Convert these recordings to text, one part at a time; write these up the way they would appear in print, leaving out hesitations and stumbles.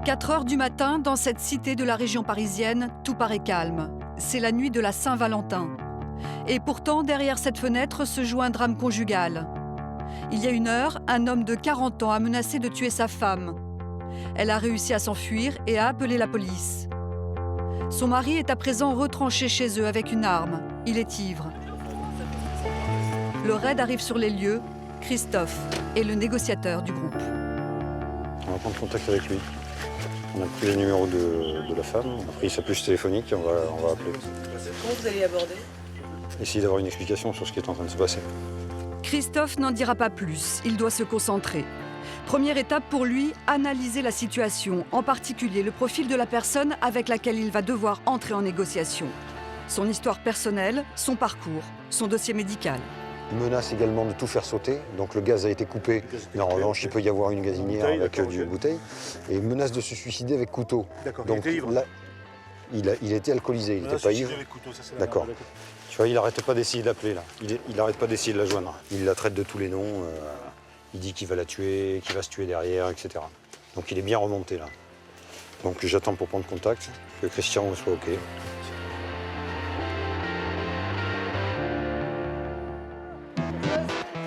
4 heures du matin, dans cette cité de la région parisienne, tout paraît calme. C'est la nuit de la Saint-Valentin. Et pourtant, derrière cette fenêtre se joue un drame conjugal. Il y a 1 heure, un homme de 40 ans a menacé de tuer sa femme. Elle a réussi à s'enfuir et a appelé la police. Son mari est à présent retranché chez eux avec une arme. Il est ivre. Le raid arrive sur les lieux. Christophe est le négociateur du groupe. On va prendre contact avec lui. On a pris le numéro de la femme, on a pris sa puce téléphonique et on va appeler. Comment vous allez aborder? Essayer d'avoir une explication sur ce qui est en train de se passer. Christophe n'en dira pas plus, il doit se concentrer. Première étape pour lui, analyser la situation, en particulier le profil de la personne avec laquelle il va devoir entrer en négociation. Son histoire personnelle, son parcours, son dossier médical. Il menace également de tout faire sauter, donc le gaz a été coupé, mais en revanche il peut y avoir une gazinière avec du bouteille. Et il menace de se suicider avec couteau. D'accord, donc il était ivre. Là, il était alcoolisé, il n'était pas ivre. D'accord. Tu vois, il n'arrête pas d'essayer d'appeler là. Il n'arrête pas d'essayer de la joindre. Il la traite de tous les noms. Il dit qu'il va la tuer, qu'il va se tuer derrière, etc. Donc il est bien remonté là. Donc j'attends pour prendre contact, que Christian soit OK.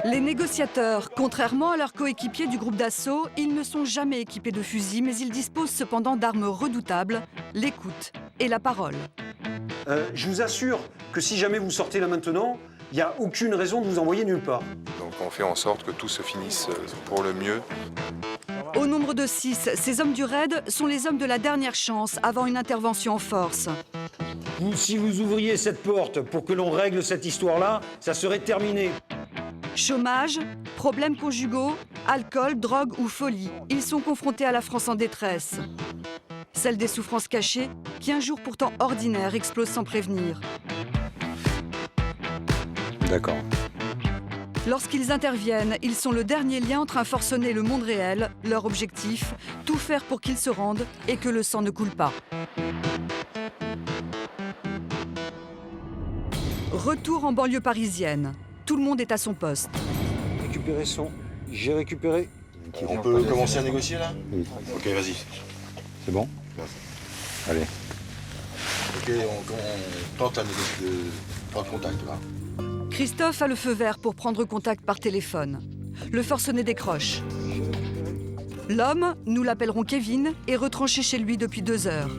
Les négociateurs, contrairement à leurs coéquipiers du groupe d'assaut, ils ne sont jamais équipés de fusils, mais ils disposent cependant d'armes redoutables, l'écoute et la parole. Je vous assure que si jamais vous sortez là maintenant, il n'y a aucune raison de vous envoyer nulle part. Donc on fait en sorte que tout se finisse pour le mieux. Au nombre de 6, ces hommes du raid sont les hommes de la dernière chance avant une intervention en force. Si vous ouvriez cette porte pour que l'on règle cette histoire-là, ça serait terminé. Chômage, problèmes conjugaux, alcool, drogue ou folie. Ils sont confrontés à la France en détresse. Celle des souffrances cachées, qui un jour pourtant ordinaire explose sans prévenir. D'accord. Lorsqu'ils interviennent, ils sont le dernier lien entre un forcené et le monde réel. Leur objectif, tout faire pour qu'ils se rendent et que le sang ne coule pas. Retour en banlieue parisienne. Tout le monde est à son poste. Récupérer son. J'ai récupéré. On peut commencer à négocier là? Oui. Ok, vas-y. C'est bon? Allez. Ok, on tente de prendre contact là. Christophe a le feu vert pour prendre contact par téléphone. Le forcené décroche. L'homme, nous l'appellerons Kevin, est retranché chez lui depuis 2 heures.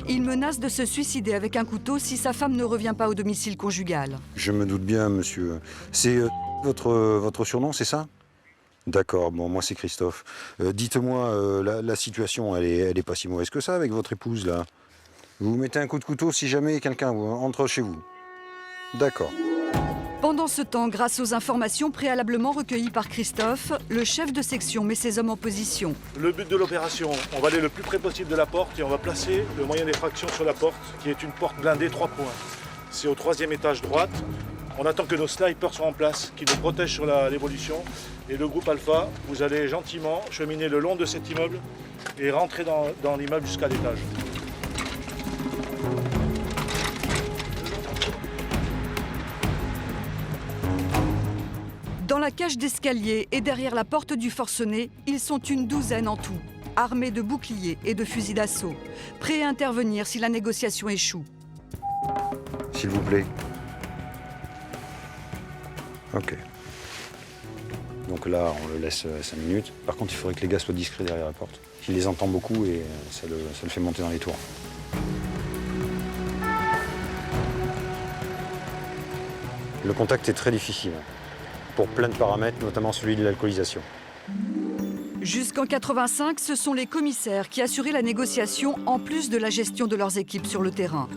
Il menace de se suicider avec un couteau si sa femme ne revient pas au domicile conjugal. Je me doute bien, monsieur. C'est votre surnom, c'est ça? D'accord, bon, moi c'est Christophe. Dites-moi, la situation, elle est pas si mauvaise que ça avec votre épouse, là. Vous mettez un coup de couteau si jamais quelqu'un entre chez vous. D'accord. Pendant ce temps, grâce aux informations préalablement recueillies par Christophe, le chef de section met ses hommes en position. Le but de l'opération, on va aller le plus près possible de la porte et on va placer le moyen d'effraction sur la porte, qui est une porte blindée 3 points. C'est au 3e étage droite. On attend que nos snipers soient en place, qui nous protègent sur l'évolution. Et le groupe Alpha, vous allez gentiment cheminer le long de cet immeuble et rentrer dans l'immeuble jusqu'à l'étage. Dans la cage d'escalier et derrière la porte du forcené, ils sont une 12aine en tout, armés de boucliers et de fusils d'assaut, prêts à intervenir si la négociation échoue. S'il vous plaît. Ok. Donc là, on le laisse 5 minutes. Par contre, il faudrait que les gars soient discrets derrière la porte. Il les entend beaucoup et ça le fait monter dans les tours. Le contact est très difficile, pour plein de paramètres, notamment celui de l'alcoolisation. Jusqu'en 85, ce sont les commissaires qui assuraient la négociation en plus de la gestion de leurs équipes sur le terrain.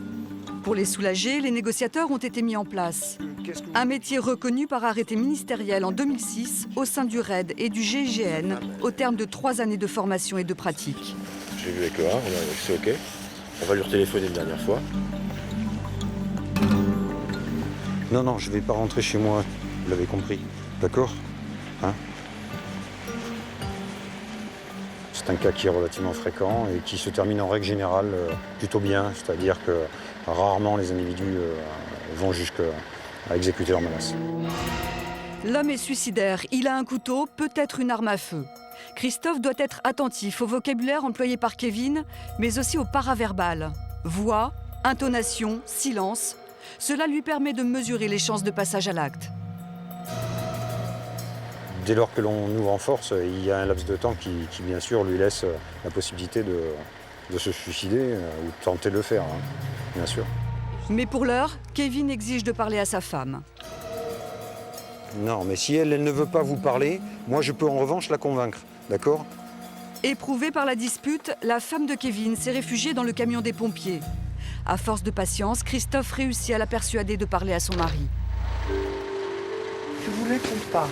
Pour les soulager, les négociateurs ont été mis en place. Un métier reconnu par arrêté ministériel en 2006 au sein du RAID et du GIGN, au terme de 3 années de formation et de pratique. J'ai vu avec le 1, c'est OK. On va lui retéléphoner une dernière fois. Non, je vais pas rentrer chez moi, vous l'avez compris. D'accord? Hein? C'est un cas qui est relativement fréquent et qui se termine en règle générale plutôt bien, c'est-à-dire que rarement les individus vont jusqu'à exécuter leur menace. L'homme est suicidaire, il a un couteau, peut-être une arme à feu. Christophe doit être attentif au vocabulaire employé par Kevin, mais aussi au paraverbal. Voix, intonation, silence. Cela lui permet de mesurer les chances de passage à l'acte. Dès lors que l'on ouvre en force, il y a un laps de temps qui bien sûr, lui laisse la possibilité de se suicider ou de tenter de le faire, hein, bien sûr. Mais pour l'heure, Kevin exige de parler à sa femme. Non, mais si elle ne veut pas vous parler, moi je peux en revanche la convaincre, d'accord? Éprouvée par la dispute, la femme de Kevin s'est réfugiée dans le camion des pompiers. À force de patience, Christophe réussit à la persuader de parler à son mari. Je voulais qu'on parle,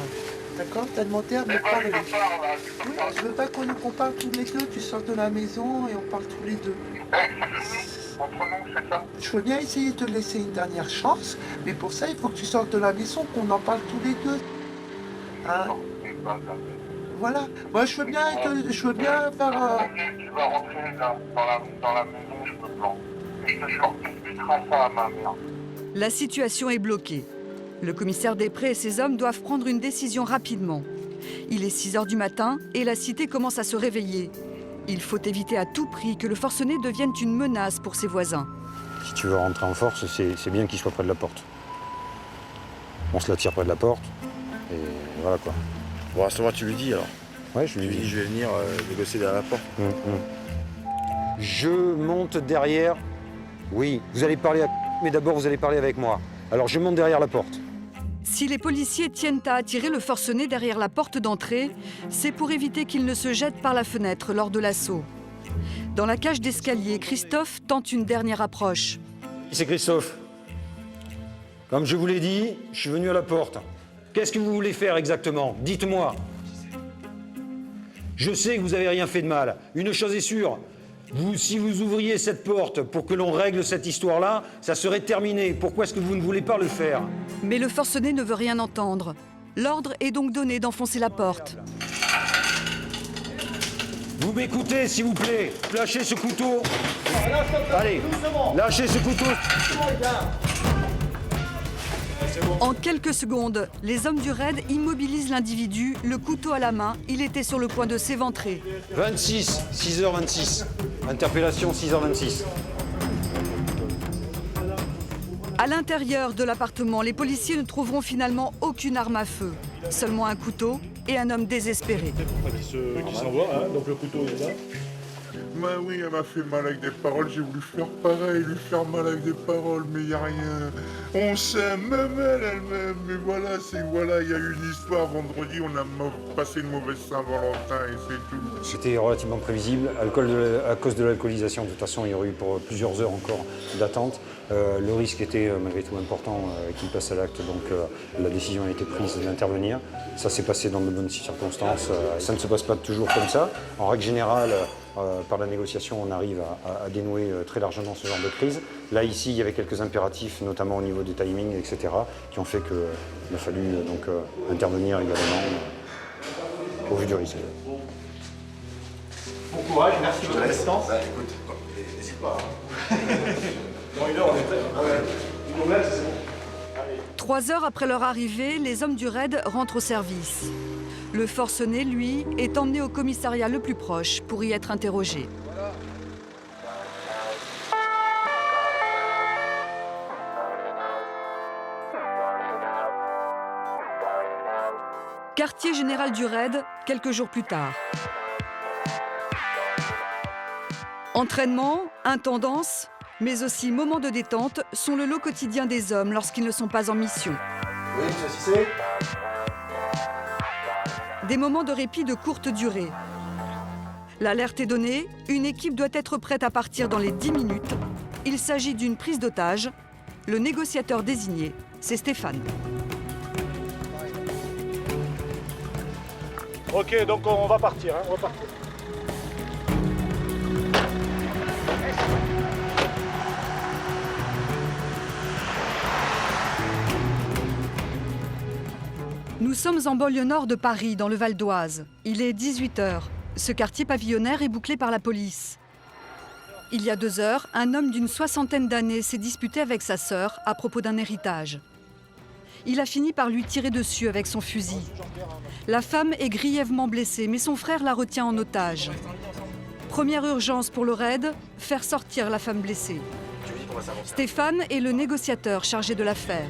d'accord? T'as demandé à me parler. Oui, je veux pas qu'on parle tous les deux. Tu sors de la maison et on parle tous les deux. Je veux bien essayer de te laisser une dernière chance, mais pour ça, il faut que tu sortes de la maison, qu'on en parle tous les deux. Hein? Voilà. Moi, je veux bien faire... Tu vas rentrer dans la maison, je me plante. Et je te jure, tu expliqueras ça à ma mère. La situation est bloquée. Le commissaire Després et ses hommes doivent prendre une décision rapidement. Il est 6 h du matin et la cité commence à se réveiller. Il faut éviter à tout prix que le forcené devienne une menace pour ses voisins. Si tu veux rentrer en force, c'est bien qu'il soit près de la porte. On se l'attire près de la porte, et voilà quoi. Bon, à ce moment, tu lui dis alors. Ouais, je lui dis. Je vais venir négocier derrière la porte. Je monte derrière. Oui, vous allez parler mais d'abord vous allez parler avec moi. Alors je monte derrière la porte. Si les policiers tiennent à attirer le forcené derrière la porte d'entrée, c'est pour éviter qu'il ne se jette par la fenêtre lors de l'assaut. Dans la cage d'escalier, Christophe tente une dernière approche. C'est Christophe. Comme je vous l'ai dit, je suis venu à la porte. Qu'est-ce que vous voulez faire exactement? Dites-moi. Je sais que vous n'avez rien fait de mal. Une chose est sûre, si vous ouvriez cette porte pour que l'on règle cette histoire-là, ça serait terminé. Pourquoi est-ce que vous ne voulez pas le faire? Mais le forcené ne veut rien entendre. L'ordre est donc donné d'enfoncer la porte. Vous m'écoutez, s'il vous plaît. Lâchez ce couteau. Allez, lâchez ce couteau. En quelques secondes, les hommes du raid immobilisent l'individu, le couteau à la main. Il était sur le point de s'éventrer. 26, 6h26. Interpellation 6h26. À l'intérieur de l'appartement, les policiers ne trouveront finalement aucune arme à feu. Seulement un couteau et un homme désespéré. Qui s'envoie, hein, donc le couteau est là. Bah oui, elle m'a fait mal avec des paroles, j'ai voulu faire pareil, lui faire mal avec des paroles, mais y a rien. On s'aime, même elle m'aime, mais voilà, il y a eu une histoire vendredi, on a passé une mauvaise Saint-Valentin et c'est tout. C'était relativement prévisible. À cause de l'alcoolisation, de toute façon, il y aurait eu pour plusieurs heures encore d'attente. Le risque était malgré tout important qu'il passe à l'acte, donc la décision a été prise d'intervenir. Ça s'est passé dans de bonnes circonstances. Ça ne se passe pas toujours comme ça. En règle générale, par la négociation, on arrive à dénouer très largement ce genre de crise. Là, ici, il y avait quelques impératifs, notamment au niveau des timings, etc., qui ont fait qu'il a fallu donc, intervenir également au vu du risque. Bon courage, merci de votre assistance. Bah écoute, n'hésite pas. Dans 1 heure, on est prêt. Une nouvelle, c'est bon. 3 heures après leur arrivée, les hommes du raid rentrent au service. Le forcené, lui, est emmené au commissariat le plus proche pour y être interrogé. Quartier général du raid, quelques jours plus tard. Entraînement, intendance, mais aussi moments de détente sont le lot quotidien des hommes lorsqu'ils ne sont pas en mission. Oui, ça c'est. Des moments de répit de courte durée. L'alerte est donnée, une équipe doit être prête à partir dans les 10 minutes. Il s'agit d'une prise d'otage. Le négociateur désigné, c'est Stéphane. Ok, donc on va partir, on va partir. Nous sommes en banlieue nord de Paris, dans le Val d'Oise. Il est 18 h. Ce quartier pavillonnaire est bouclé par la police. Il y a 2 heures, un homme d'une 60aine d'années s'est disputé avec sa sœur à propos d'un héritage. Il a fini par lui tirer dessus avec son fusil. La femme est grièvement blessée, mais son frère la retient en otage. Première urgence pour le raid, faire sortir la femme blessée. Stéphane est le négociateur chargé de l'affaire.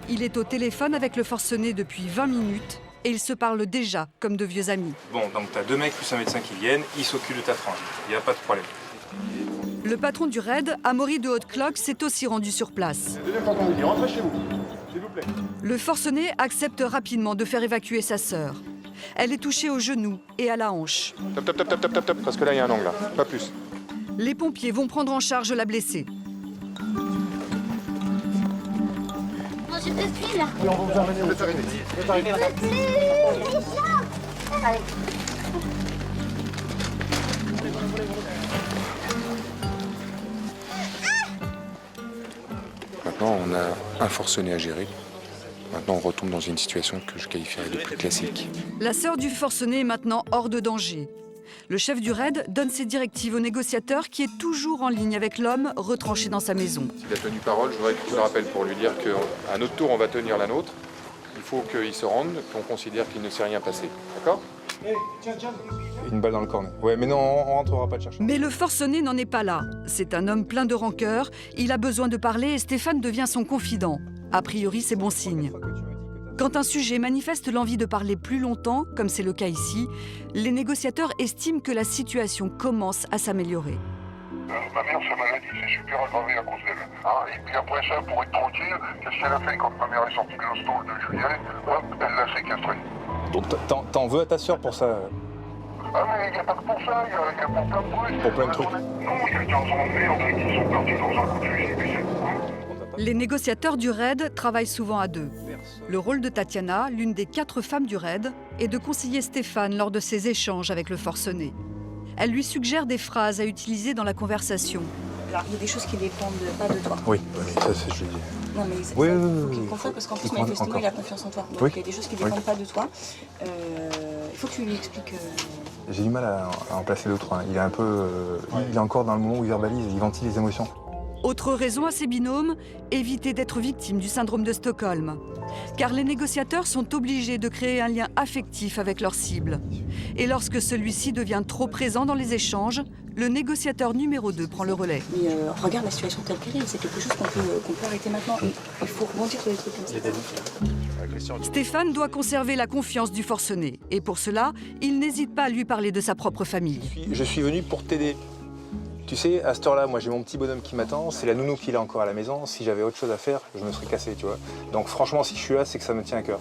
Il est au téléphone avec le forcené depuis 20 minutes et ils se parlent déjà comme de vieux amis. Bon, donc t'as 2 mecs plus un médecin qui viennent, ils s'occupent de ta frange. Il n'y a pas de problème. Le patron du raid, Amaury de Haute-Cloque, s'est aussi rendu sur place. Rentrez chez vous, s'il vous plaît. Le forcené accepte rapidement de faire évacuer sa sœur. Elle est touchée au genou et à la hanche. Top, parce que là, il y a un angle, là. Pas plus. Les pompiers vont prendre en charge la blessée. Non, je te suis là. Oui, on va vous amener. Vous êtes arrivé. Allez. Maintenant, on a un forcené à gérer. Maintenant, on retombe dans une situation que je qualifierais de plus classique. La sœur du forcené est maintenant hors de danger. Le chef du raid donne ses directives au négociateur qui est toujours en ligne avec l'homme retranché dans sa maison. S'il a tenu parole, je voudrais que tu le rappelles pour lui dire qu'à notre tour, on va tenir la nôtre. Il faut qu'il se rende, qu'on considère qu'il ne s'est rien passé. D'accord ? Une balle dans le cornet. Ouais, mais non, on rentrera pas de chercher. Mais le forcené n'en est pas là. C'est un homme plein de rancœur. Il a besoin de parler et Stéphane devient son confident. A priori, c'est bon signe. Quand un sujet manifeste l'envie de parler plus longtemps, comme c'est le cas ici, les négociateurs estiment que la situation commence à s'améliorer. Ma mère, sa maladie s'est super aggravée à cause d'elle. Hein, et puis après ça, pour être tranquille, qu'est-ce qu'elle a fait quand ma mère est sortie de l'hosto le 2 juillet? Hop, elle l'a séquestrée. Donc t'en veux à ta sœur pour ça? Ah mais il n'y a pas que pour ça, il y a pour plein de trucs. Pour plein de trucs. Non, il y a 15 ans de merde qui sont partis dans un coup de fusil, mais c'est... Les négociateurs du raid travaillent souvent à deux. Le rôle de Tatiana, l'une des 4 femmes du raid, est de conseiller Stéphane lors de ses échanges avec le forcené. Elle lui suggère des phrases à utiliser dans la conversation. Alors, il y a des choses qui dépendent pas de toi. Oui, ça c'est je dis. Non, mais il faut qu'il comprenne parce qu'en plus, manifestement, il a confiance en toi. Donc, il y a des choses qui ne dépendent pas de toi. Il faut que tu lui expliques. J'ai du mal à en placer d'autres. Hein. Il est un peu. Il est encore dans le moment où il verbalise, il ventile les émotions. Autre raison à ces binômes, éviter d'être victime du syndrome de Stockholm. Car les négociateurs sont obligés de créer un lien affectif avec leur cible. Et lorsque celui-ci devient trop présent dans les échanges, le négociateur numéro 2 prend le relais. Mais regarde la situation telle qu'elle est, c'est quelque chose qu'on peut arrêter maintenant. Il faut rebondir sur des trucs comme ça. Stéphane doit conserver la confiance du forcené. Et pour cela, il n'hésite pas à lui parler de sa propre famille. Je suis venu pour t'aider. Tu sais, à cette heure-là, moi j'ai mon petit bonhomme qui m'attend, c'est la nounou qui est encore à la maison. Si j'avais autre chose à faire, je me serais cassé, tu vois. Donc franchement, si je suis là, c'est que ça me tient à cœur.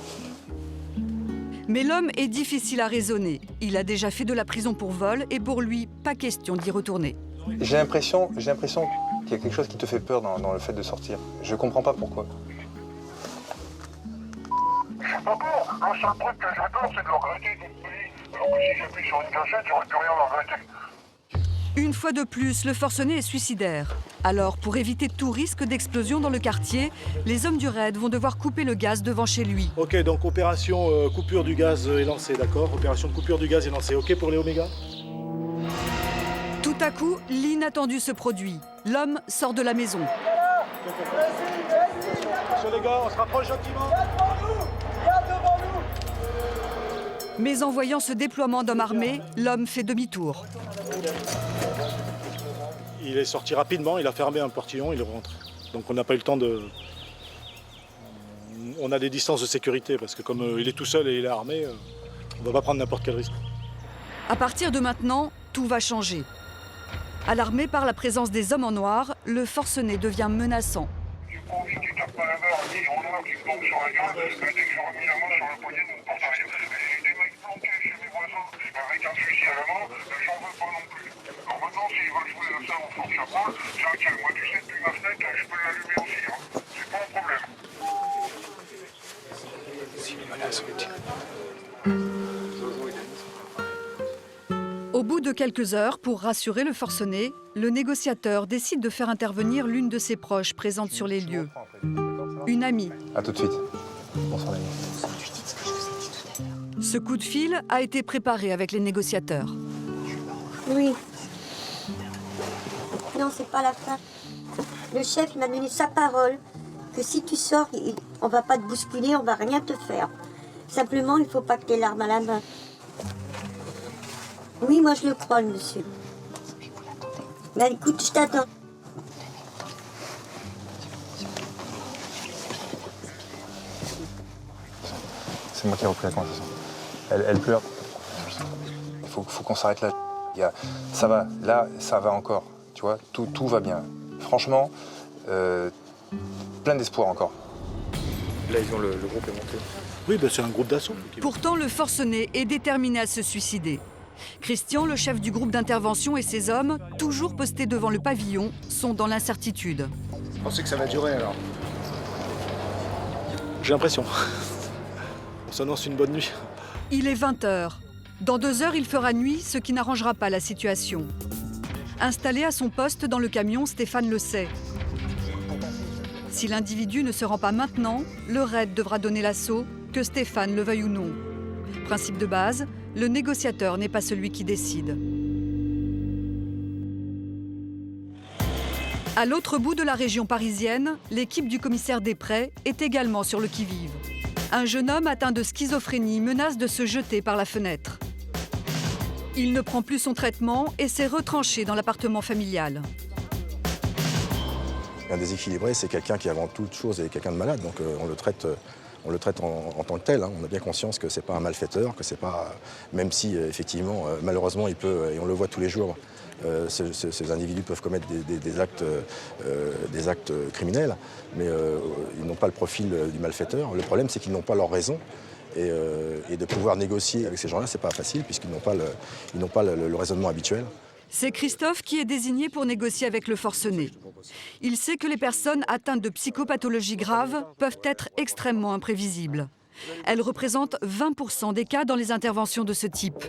Mais l'homme est difficile à raisonner. Il a déjà fait de la prison pour vol et pour lui, pas question d'y retourner. J'ai l'impression qu'il y a quelque chose qui te fait peur dans le fait de sortir. Je comprends pas pourquoi. J'ai pas peur. Le seul truc que j'ai peur, c'est de le regretter toute ma vie. Alors que si j'appuie sur une gâchette, j'aurais plus rien à regretter. Une fois de plus, le forcené est suicidaire. Alors, pour éviter tout risque d'explosion dans le quartier, les hommes du raid vont devoir couper le gaz devant chez lui. Ok, donc opération coupure du gaz est lancée, d'accord? Opération de coupure du gaz est lancée. Ok pour les Oméga? Tout à coup, l'inattendu se produit. L'homme sort de la maison. Attention les gars, on se rapproche gentiment. Mais en voyant ce déploiement d'hommes armés, l'homme fait demi-tour. Il est sorti rapidement, il a fermé un portillon, il rentre. Donc on n'a pas eu le temps de... On a des distances de sécurité parce que comme il est tout seul et il est armé, on ne va pas prendre n'importe quel risque. À partir de maintenant, tout va changer. Alarmé par la présence des hommes en noir, le forcené devient menaçant. J'ai pas envie qu'ils tapent pas la barre, ni en noir qui me tombe sur la gueule, dès que j'aurai mis la main sur le poignet de mon porte-avions. J'ai des mecs planqués chez mes voisins avec un fusil à la main, j'en veux pas non plus. Alors maintenant, s'ils veulent jouer à ça au force à poil, c'est ok, moi tu sais, depuis ma fenêtre, je peux l'allumer aussi, hein. C'est pas un problème. S'il est menace, on le tire. Au bout de quelques heures, pour rassurer le forcené, le négociateur décide de faire intervenir l'une de ses proches présente sur les lieux. Une amie. À tout de suite. Bonsoir l'ami. Ce coup de fil a été préparé avec les négociateurs. Oui. Non, c'est pas la fin. Le chef il m'a donné sa parole que si tu sors, On va pas te bousculer, on va rien te faire. Simplement, il faut pas que tu aies l'arme à la main. Oui, moi je le crois, le monsieur. Ben écoute, je t'attends. C'est moi qui ai repris la conversation. Elle pleure. Il faut qu'on s'arrête là. Ça va, là, ça va encore. Tu vois, tout va bien. Franchement, plein d'espoir encore. Là, ils ont le groupe est monté. Oui, c'est un groupe d'assaut. Pourtant, le forcené est déterminé à se suicider. Christian, le chef du groupe d'intervention, et ses hommes, toujours postés devant le pavillon, sont dans l'incertitude. Vous pensez que ça va durer alors? J'ai l'impression. On s'annonce une bonne nuit. Il est 20h. Dans 2 heures, il fera nuit, ce qui n'arrangera pas la situation. Installé à son poste dans le camion, Stéphane le sait. Si l'individu ne se rend pas maintenant, le raid devra donner l'assaut, que Stéphane le veuille ou non. Principe de base, le négociateur n'est pas celui qui décide. À l'autre bout de la région parisienne, l'équipe du commissaire Després est également sur le qui-vive. Un jeune homme atteint de schizophrénie menace de se jeter par la fenêtre. Il ne prend plus son traitement et s'est retranché dans l'appartement familial. Un déséquilibré, c'est quelqu'un qui, avant toute chose, est quelqu'un de malade. Donc on le traite en tant que tel. Hein. On a bien conscience que ce n'est pas un malfaiteur, que c'est pas, même si effectivement, malheureusement, il peut, et on le voit tous les jours, ces individus peuvent commettre des actes criminels, mais ils n'ont pas le profil du malfaiteur. Le problème, c'est qu'ils n'ont pas leur raison. Et de pouvoir négocier avec ces gens-là, c'est pas facile, puisqu'ils n'ont pas le raisonnement habituel. C'est Christophe qui est désigné pour négocier avec le forcené. Il sait que les personnes atteintes de psychopathologies graves peuvent être extrêmement imprévisibles. Elles représentent 20% des cas dans les interventions de ce type.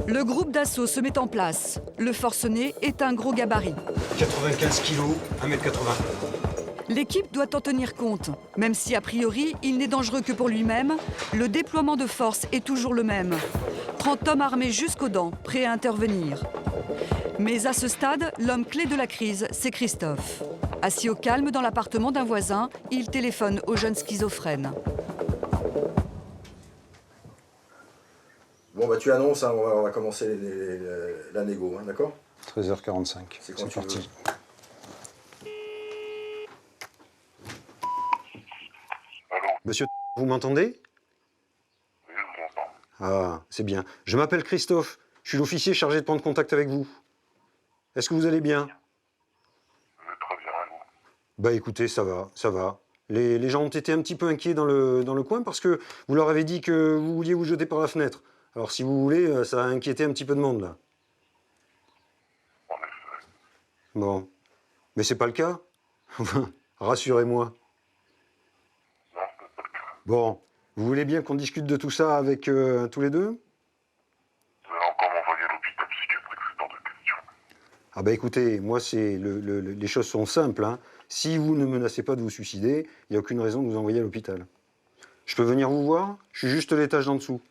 Le groupe d'assaut se met en place. Le forcené est un gros gabarit. 95 kilos, 1m80. L'équipe doit en tenir compte. Même si, a priori, il n'est dangereux que pour lui-même, le déploiement de force est toujours le même. 30 hommes armés jusqu'aux dents, prêts à intervenir. Mais à ce stade, l'homme clé de la crise, c'est Christophe. Assis au calme dans l'appartement d'un voisin, il téléphone au jeune schizophrène. Bon, tu annonces, hein, on va commencer la négo, hein, d'accord? 13h45, c'est parti. Monsieur, vous m'entendez? Oui, je vous entends. Ah, c'est bien. Je m'appelle Christophe. Je suis l'officier chargé de prendre contact avec vous. Est-ce que vous allez bien? Je vais très bien, et vous? Bah écoutez, ça va, ça va. Les gens ont été un petit peu inquiets dans le coin parce que vous leur avez dit que vous vouliez vous jeter par la fenêtre. Alors si vous voulez, ça a inquiété un petit peu de monde là. En effet. Bon. Mais c'est pas le cas? Rassurez-moi. Non, c'est pas le cas. Bon. Vous voulez bien qu'on discute de tout ça avec tous les deux? Vous allez encore m'envoyer à l'hôpital psychiatrique, c'est hors de question. Ah bah écoutez, moi c'est les choses sont simples. Hein. Si vous ne menacez pas de vous suicider, il n'y a aucune raison de vous envoyer à l'hôpital. Je peux venir vous voir? Je suis juste l'étage d'en dessous.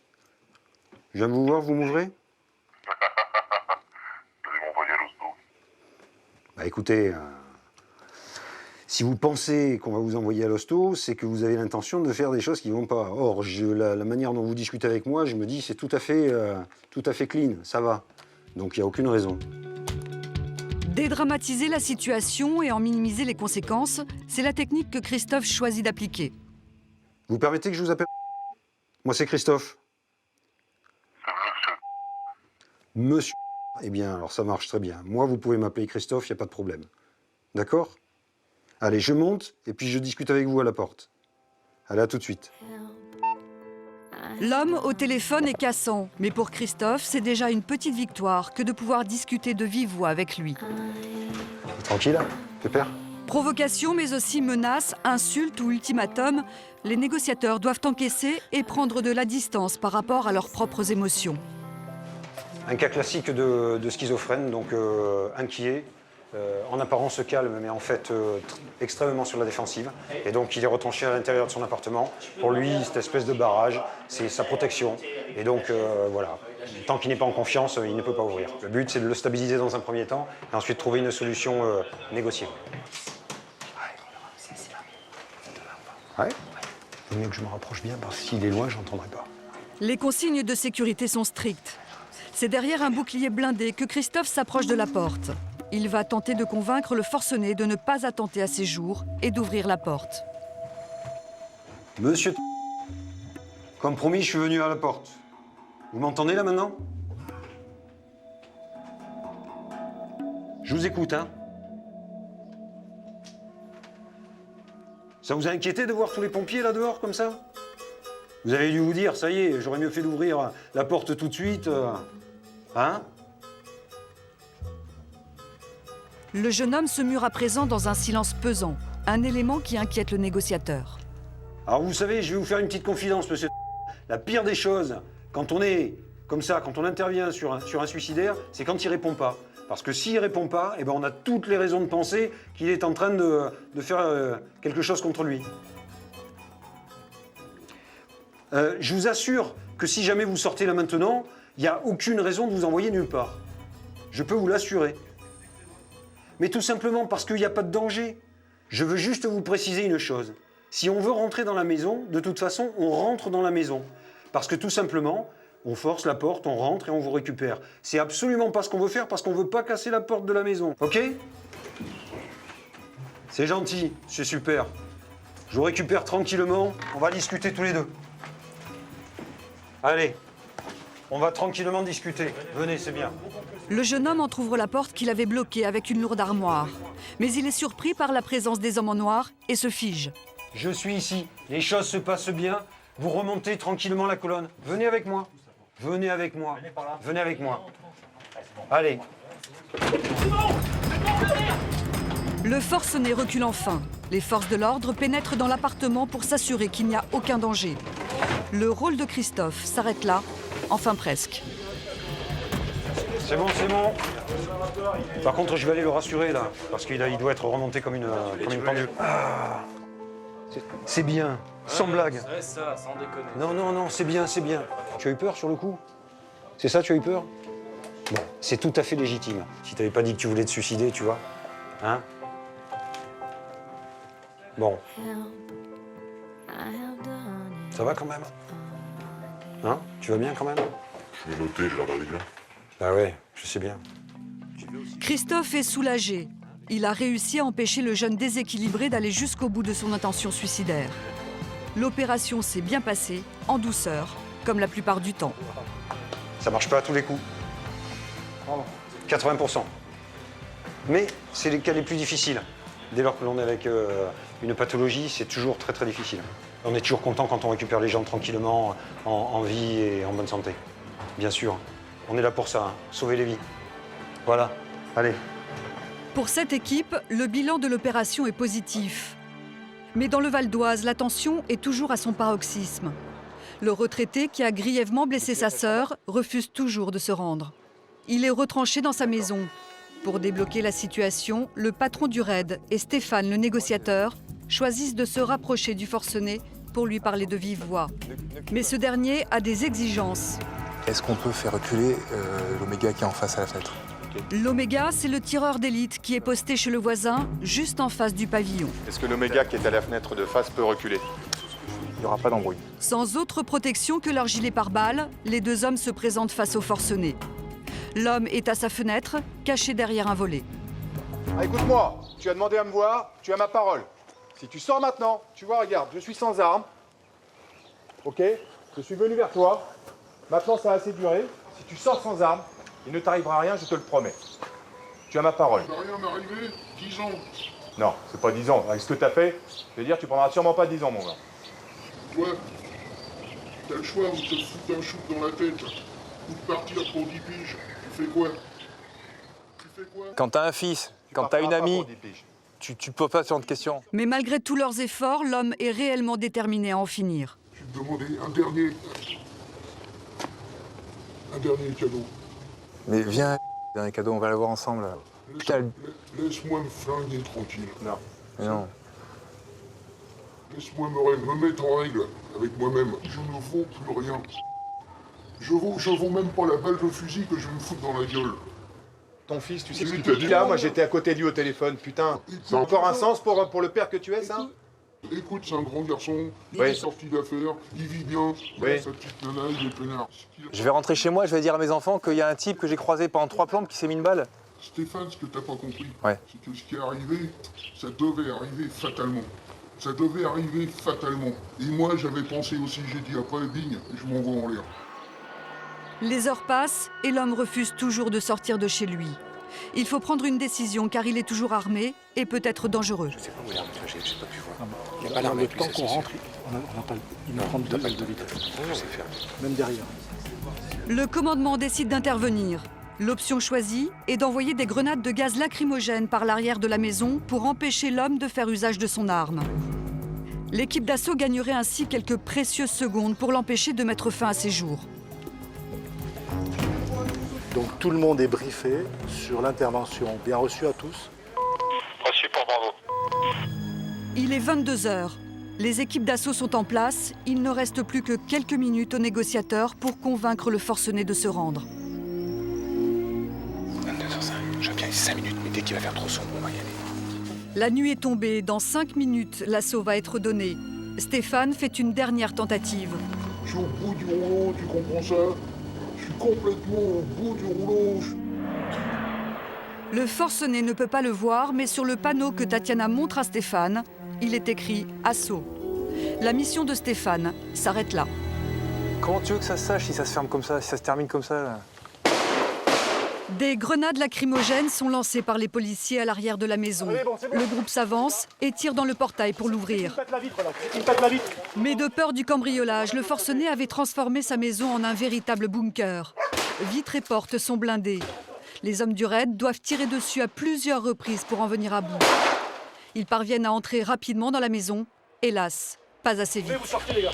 Je viens vous voir, vous m'ouvrez? Vous allez m'envoyer à l'hosto. Bah écoutez, si vous pensez qu'on va vous envoyer à l'hosto, c'est que vous avez l'intention de faire des choses qui ne vont pas. Or, la manière dont vous discutez avec moi, je me dis c'est tout à fait clean, ça va. Donc il n'y a aucune raison. Dédramatiser la situation et en minimiser les conséquences, c'est la technique que Christophe choisit d'appliquer. Vous permettez que je vous appelle? Moi c'est Christophe. C'est monsieur. Monsieur. Eh bien, alors ça marche très bien. Moi, vous pouvez m'appeler Christophe, il n'y a pas de problème. D'accord? Allez, je monte et puis je discute avec vous à la porte. Allez, à tout de suite. L'homme au téléphone est cassant, mais pour Christophe, c'est déjà une petite victoire que de pouvoir discuter de vive voix avec lui. Tranquille, pépère? Provocation, mais aussi menaces, insultes ou ultimatums, les négociateurs doivent encaisser et prendre de la distance par rapport à leurs propres émotions. Un cas classique de schizophrène, donc inquiet, en apparence calme, mais en fait extrêmement sur la défensive. Et donc il est retranché à l'intérieur de son appartement. Pour lui, cette espèce de barrage, c'est sa protection. Et donc voilà, tant qu'il n'est pas en confiance, il ne peut pas ouvrir. Le but, c'est de le stabiliser dans un premier temps, et ensuite trouver une solution négociée. Ouais. Il vaut mieux que je me rapproche bien, parce que s'il est loin, j'entendrai pas. Les consignes de sécurité sont strictes. C'est derrière un bouclier blindé que Christophe s'approche de la porte. Il va tenter de convaincre le forcené de ne pas attenter à ses jours et d'ouvrir la porte. Monsieur, comme promis, je suis venu à la porte. Vous m'entendez là maintenant? Je vous écoute, hein. Ça vous a inquiété de voir tous les pompiers là dehors comme ça? Vous avez dû vous dire, ça y est, j'aurais mieux fait d'ouvrir la porte tout de suite. Hein? Le jeune homme se mure à présent dans un silence pesant, un élément qui inquiète le négociateur. Alors vous savez, je vais vous faire une petite confidence, monsieur. La pire des choses, quand on est comme ça, quand on intervient sur un suicidaire, c'est quand il répond pas. Parce que s'il répond pas, eh ben on a toutes les raisons de penser qu'il est en train de faire quelque chose contre lui. Je vous assure que si jamais vous sortez là maintenant, il n'y a aucune raison de vous envoyer nulle part. Je peux vous l'assurer. Mais tout simplement parce qu'il n'y a pas de danger. Je veux juste vous préciser une chose. Si on veut rentrer dans la maison, de toute façon, on rentre dans la maison. Parce que tout simplement, on force la porte, on rentre et on vous récupère. C'est absolument pas ce qu'on veut faire parce qu'on ne veut pas casser la porte de la maison. Ok? C'est gentil, c'est super. Je vous récupère tranquillement, on va discuter tous les deux. Allez, on va tranquillement discuter. Venez, c'est bien. Le jeune homme entrouvre la porte qu'il avait bloquée avec une lourde armoire. Mais il est surpris par la présence des hommes en noir et se fige. Je suis ici, les choses se passent bien. Vous remontez tranquillement la colonne. Venez avec moi. Venez avec moi. Venez avec moi. Allez. Le forcené recule enfin. Les forces de l'ordre pénètrent dans l'appartement pour s'assurer qu'il n'y a aucun danger. Le rôle de Christophe s'arrête là, enfin presque. C'est bon, c'est bon. Par contre, je vais aller le rassurer là, parce qu'il doit être remonté comme une pendule. Ah. C'est bien, sans blague. C'est ça, sans déconner. Non, non, non, c'est bien, c'est bien. Tu as eu peur sur le coup? C'est ça, tu as eu peur? Bon, c'est tout à fait légitime. Si tu n'avais pas dit que tu voulais te suicider, tu vois. Hein? Bon. Ça va quand même? Hein? Tu vas bien quand même? Je vais noter, je regarde bien. Bah ouais, je sais bien. Christophe est soulagé. Il a réussi à empêcher le jeune déséquilibré d'aller jusqu'au bout de son intention suicidaire. L'opération s'est bien passée, en douceur, comme la plupart du temps. Ça marche pas à tous les coups. 80%. Mais c'est les cas les plus difficiles. Dès lors que l'on est avec une pathologie, c'est toujours très très difficile. On est toujours content quand on récupère les gens tranquillement, en vie et en bonne santé. Bien sûr. On est là pour ça, hein. Sauver les vies. Voilà. Allez. Pour cette équipe, le bilan de l'opération est positif. Mais dans le Val d'Oise, la tension est toujours à son paroxysme. Le retraité, qui a grièvement blessé sa sœur, refuse toujours de se rendre. Il est retranché dans sa maison. Pour débloquer la situation, le patron du raid et Stéphane, le négociateur, choisissent de se rapprocher du forcené pour lui parler de vive voix. Mais ce dernier a des exigences. Est-ce qu'on peut faire reculer l'Oméga qui est en face à la fenêtre? L'Oméga, c'est le tireur d'élite qui est posté chez le voisin, juste en face du pavillon. Est-ce que l'Oméga qui est à la fenêtre de face peut reculer? Il n'y aura pas d'embrouille. Sans autre protection que leur gilet pare-balles, les deux hommes se présentent face au forcené. L'homme est à sa fenêtre, caché derrière un volet. Ah, écoute-moi, tu as demandé à me voir, tu as ma parole. Si tu sors maintenant, tu vois, regarde, je suis sans arme. Ok? Je suis venu vers toi. Maintenant, ça a assez duré. Si tu sors sans arme, il ne t'arrivera rien, je te le promets. Tu as ma parole. Ça va rien m'arriver, 10 ans. Non, c'est pas 10 ans. Avec ce que t'as fait, je veux dire, tu prendras sûrement pas 10 ans, mon gars. Toi, t'as le choix ou te foutre un shoot dans la tête, ou de partir pour 10 piges. Tu fais quoi? Quand t'as un fils, quand t'as une amie, tu peux pas ce genre de questions. Mais malgré tous leurs efforts, l'homme est réellement déterminé à en finir. Je vais te demander un dernier cadeau. Mais viens, dernier cadeau, on va l'avoir ensemble. Laisse-moi me flinguer tranquille. Non. Mais non. Laisse-moi me mettre en règle avec moi-même. Je ne vaux plus rien. Je vaux même pas la balle de fusil que je vais me foutre dans la gueule. Ton fils, tu sais ce qu'il te dit là? Moi, j'étais à côté de lui au téléphone. Putain, c'est encore un sens pour le père que tu es, ça? Écoute, c'est un grand garçon, il est sorti d'affaires, il vit bien, il a sa petite nana, il est peinard. Je vais rentrer chez moi, je vais dire à mes enfants qu'il y a un type que j'ai croisé pendant 3 plombes qui s'est mis une balle. Stéphane, ce que t'as pas compris, Ouais. c'est que ce qui est arrivé, ça devait arriver fatalement. Ça devait arriver fatalement. Et moi, j'avais pensé aussi, j'ai dit après, bing, je m'envoie en l'air. Les heures passent et l'homme refuse toujours de sortir de chez lui. Il faut prendre une décision car il est toujours armé et peut être dangereux. Je sais pas où est l'arme que j'ai pas pu voir. Il n'y a pas l'arme. Le temps qu'on rentre, on n'a pas il nous prend 2 balles de vitesse. Je sais faire. Même derrière. Le commandement décide d'intervenir. L'option choisie est d'envoyer des grenades de gaz lacrymogène par l'arrière de la maison pour empêcher l'homme de faire usage de son arme. L'équipe d'assaut gagnerait ainsi quelques précieuses secondes pour l'empêcher de mettre fin à ses jours. Donc tout le monde est briefé sur l'intervention. Bien reçu à tous. Reçu pour Bravo. Il est 22 h. Les équipes d'assaut sont en place. Il ne reste plus que quelques minutes aux négociateurs pour convaincre le forcené de se rendre. 22h05, je viens ici 5 minutes, mais dès qu'il va faire trop sombre, on va y aller. La nuit est tombée. Dans 5 minutes, l'assaut va être donné. Stéphane fait une dernière tentative. Je suis au bout du rouleau, tu comprends ça? Je suis complètement au bout du rouleau. Le forcené ne peut pas le voir, mais sur le panneau que Tatiana montre à Stéphane, il est écrit « Assaut ». La mission de Stéphane s'arrête là. Comment tu veux que ça se sache si ça se ferme comme ça, si ça se termine comme ça là? Des grenades lacrymogènes sont lancées par les policiers à l'arrière de la maison. Le groupe s'avance et tire dans le portail pour l'ouvrir. Mais de peur du cambriolage, le forcené avait transformé sa maison en un véritable bunker. Vitres et portes sont blindées. Les hommes du raid doivent tirer dessus à plusieurs reprises pour en venir à bout. Ils parviennent à entrer rapidement dans la maison. Hélas, pas assez vite. Vous sortez les gars.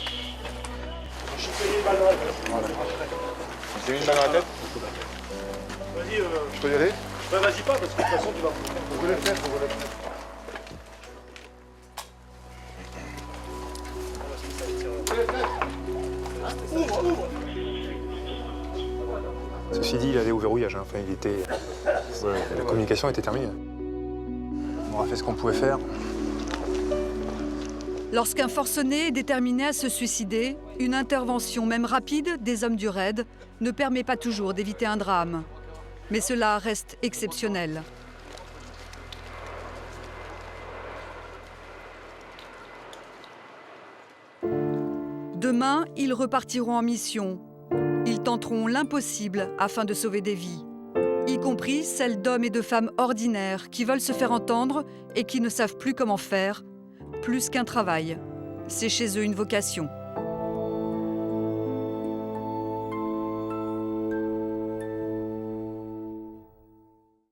J'ai mis une balle dans la tête. J'ai mis une balle dans la tête. Vas-y, Je peux y aller? bah, vas-y pas, parce que de toute façon tu vas. Vous voulez faire, vous voulez faire. Ceci dit, il allait au verrouillage. Enfin, il était... La communication était terminée. On aura fait ce qu'on pouvait faire. Lorsqu'un forcené est déterminé à se suicider, une intervention, même rapide, des hommes du raid ne permet pas toujours d'éviter un drame. Mais cela reste exceptionnel. Demain, ils repartiront en mission. Ils tenteront l'impossible afin de sauver des vies, y compris celles d'hommes et de femmes ordinaires qui veulent se faire entendre et qui ne savent plus comment faire, plus qu'un travail. C'est chez eux une vocation.